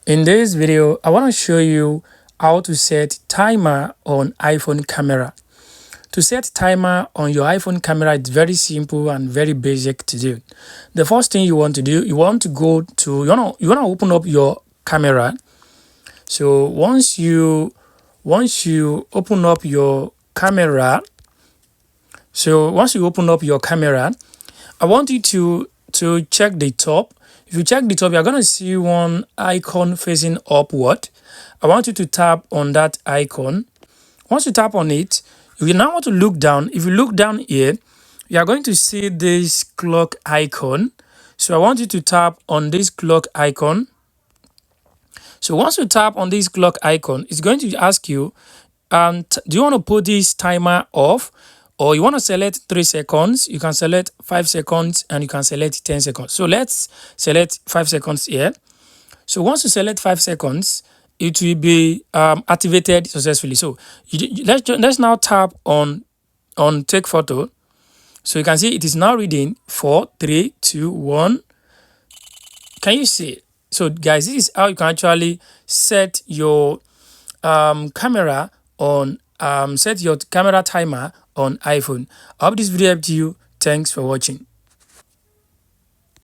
In this video, I want to show you how to set timer on iPhone camera. To set timer on your iPhone camera, it's very simple and very basic to do. The first thing you want to do, you want to go to, you wanna open up your camera. So once you open up your camera, I want you to check the top. If you check the top, you're going to see one icon facing upward. I want you to tap on that icon. Once you tap on it, you now want to look down. If you look down here, you are going to see this clock icon. So I want you to tap on this clock icon. So once you tap on this clock icon, it's going to ask you, do you want to put this timer off, or you want to select 3 seconds? You can select 5 seconds and you can select 10 seconds. So let's select 5 seconds here. So once you select 5 seconds, it will be activated successfully. So let's now tap on take photo. So you can see it is now reading 4, 3, 2, 1. Can you see? So guys, this is how you can actually set your camera on set your camera timer on iPhone. I hope this video helped you. Thanks for watching.